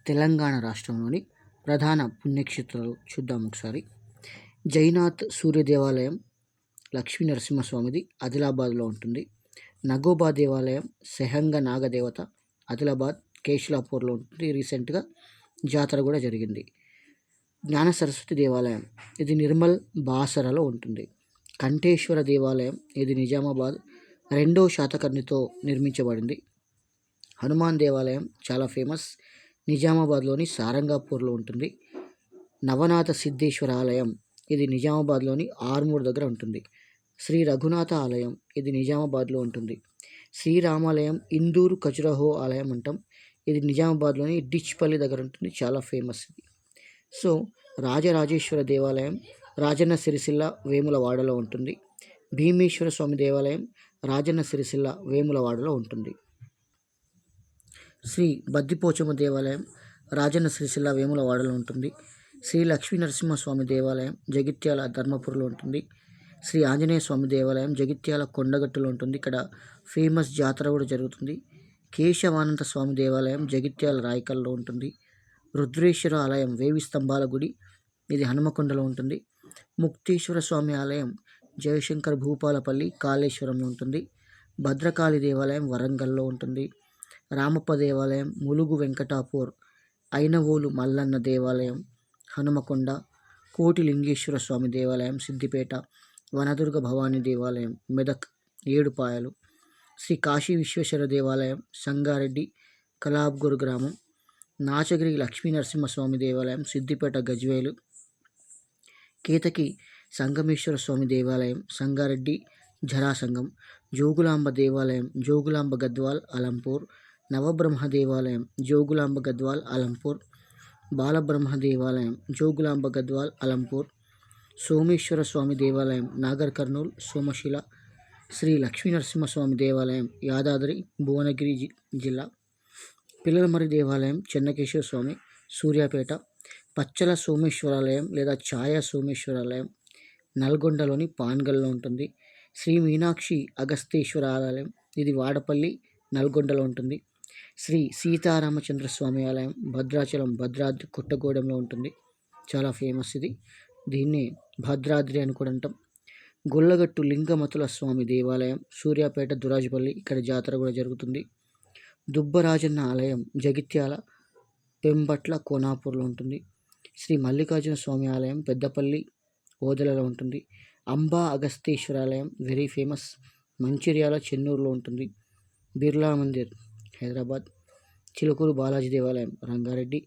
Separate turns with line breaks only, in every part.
తెలంగాణ రాష్ట్రంలోని ప్రధాన పుణ్యక్షేత్రాలు చూద్దాం ఒకసారి. జైనాథ్ సూర్య దేవాలయం లక్ష్మీ నరసింహస్వామిది ఆదిలాబాద్లో ఉంటుంది. నగోబా దేవాలయం సెహంగ నాగదేవత ఆదిలాబాద్ కేశలాపూర్లో ఉంటుంది. రీసెంట్గా జాతర కూడా జరిగింది. జ్ఞాన సరస్వతి దేవాలయం ఇది నిర్మల్ బాసరలో ఉంటుంది. కంఠేశ్వర దేవాలయం ఇది నిజామాబాద్ 2వ శాతకర్ణితో నిర్మించబడింది. హనుమాన్ దేవాలయం చాలా ఫేమస్, నిజామాబాద్లోని సారంగాపూర్లో ఉంటుంది. నవనాథ సిద్ధేశ్వర ఆలయం ఇది నిజామాబాద్లోని ఆర్మూర్ దగ్గర ఉంటుంది. శ్రీ రఘునాథ ఆలయం ఇది నిజామాబాద్లో ఉంటుంది. శ్రీరామాలయం ఇందూరు ఖజురహో ఆలయం అంటాం, ఇది నిజామాబాద్లోని డిచ్పల్లి దగ్గర ఉంటుంది, చాలా ఫేమస్ ఇది. సో రాజరాజేశ్వర దేవాలయం రాజన్న సిరిసిల్ల వేములవాడలో ఉంటుంది. భీమేశ్వర స్వామి దేవాలయం రాజన్న సిరిసిల్ల వేములవాడలో ఉంటుంది. శ్రీ బద్దిపోచమ్మ దేవాలయం రాజన్న సిరిసిల్ల వేములవాడలో ఉంటుంది. శ్రీ లక్ష్మీ నరసింహస్వామి దేవాలయం జగిత్యాల ధర్మపురిలో ఉంటుంది. శ్రీ ఆంజనేయ స్వామి దేవాలయం జగిత్యాల కొండగట్టులో ఉంటుంది. ఇక్కడ ఫేమస్ జాతర కూడా జరుగుతుంది. కేశవానంద స్వామి దేవాలయం జగిత్యాల రాయకల్లో ఉంటుంది. రుద్రేశ్వర ఆలయం వేవి స్తంభాల గుడి ఇది హనుమకొండలో ఉంటుంది. ముక్తేశ్వర స్వామి ఆలయం జయశంకర్ భూపాలపల్లి కాళేశ్వరంలో ఉంటుంది. భద్రకాళి దేవాలయం వరంగల్లో ఉంటుంది. రామప్ప దేవాలయం ములుగు వెంకటాపూర్. ఐనవోలు మల్లన్న దేవాలయం హనుమకొండ. కోటిలింగేశ్వర స్వామి దేవాలయం సిద్దిపేట. వనదుర్గ భవానీ దేవాలయం మెదక్ ఏడుపాయలు. శ్రీ కాశీ విశ్వేశ్వర దేవాలయం సంగారెడ్డి కలాబ్గూర్ గ్రామం. నాచగిరి లక్ష్మీ నరసింహస్వామి దేవాలయం సిద్దిపేట గజ్వేలు. కేతకి సంగమేశ్వర స్వామి దేవాలయం సంగారెడ్డి జరాసంగం. జోగులాంబ దేవాలయం జోగులాంబ గద్వాల్ అలంపూర్. నవబ్రహ్మ దేవాలయం జోగులాంబ గద్వాల్ అలంపూర్. బాలబ్రహ్మ దేవాలయం జోగులాంబ గద్వాల్ అలంపూర్. సోమేశ్వర స్వామి దేవాలయం నాగర్ కర్నూల్ సోమశిల. శ్రీ లక్ష్మీ నరసింహస్వామి దేవాలయం యాదాద్రి భువనగిరి జిల్లా. పిల్లలమర్రి దేవాలయం చెన్నకేశ్వర స్వామి సూర్యాపేట. పచ్చల సోమేశ్వరాలయం లేదా ఛాయా సోమేశ్వరాలయం నల్గొండలోని పాన్గల్లో ఉంటుంది. శ్రీ మీనాక్షి అగస్తేశ్వర ఆలయం ఇది వాడపల్లి నల్గొండలో ఉంటుంది. శ్రీ సీతారామచంద్ర స్వామి ఆలయం భద్రాచలం భద్రాద్రి కొట్టగూడెంలో ఉంటుంది, చాలా ఫేమస్ ఇది. దీన్ని భద్రాద్రి అని కూడా అంటాం. గొల్లగట్టు లింగమతుల స్వామి దేవాలయం సూర్యాపేట దురాజపల్లి, ఇక్కడ జాతర కూడా జరుగుతుంది. దుబ్బరాజన్న ఆలయం జగిత్యాల పెంబట్ల కోనాపూర్లో ఉంటుంది. శ్రీ మల్లికార్జున స్వామి ఆలయం పెద్దపల్లి ఓదలలో ఉంటుంది. అంబా అగస్తేశ్వర ఆలయం వెరీ ఫేమస్, మంచిర్యాల చెన్నూరులో ఉంటుంది. బిర్లా మందిర్ హైదరాబాద్. చిలుకూరు బాలాజీ దేవాలయం రంగారెడ్డి.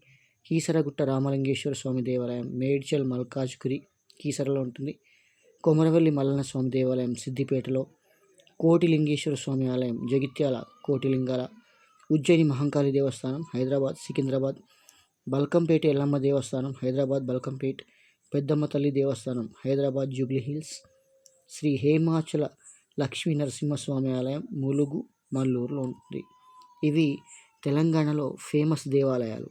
కీసరగుట్ట రామలింగేశ్వర స్వామి దేవాలయం మేడ్చల్ మల్కాజ్గిరి కీసరలో ఉంటుంది. కొమరవెల్లి మల్లన్న స్వామి దేవాలయం సిద్దిపేటలో. కోటిలింగేశ్వర స్వామి ఆలయం జగిత్యాల కోటిలింగాల. ఉజ్జయిని మహంకాళి దేవస్థానం హైదరాబాద్ సికింద్రాబాద్. బల్కంపేట ఎల్లమ్మ దేవస్థానం హైదరాబాద్ బల్కంపేట్. పెద్దమ్మ తల్లి దేవస్థానం హైదరాబాద్ జూబ్లీ హిల్స్. శ్రీ హేమాచల లక్ష్మీ నరసింహస్వామి ఆలయం ములుగు మల్లూరులో ఉంటుంది. ఇవి తెలంగాణలో ఫేమస్ దేవాలయాలు.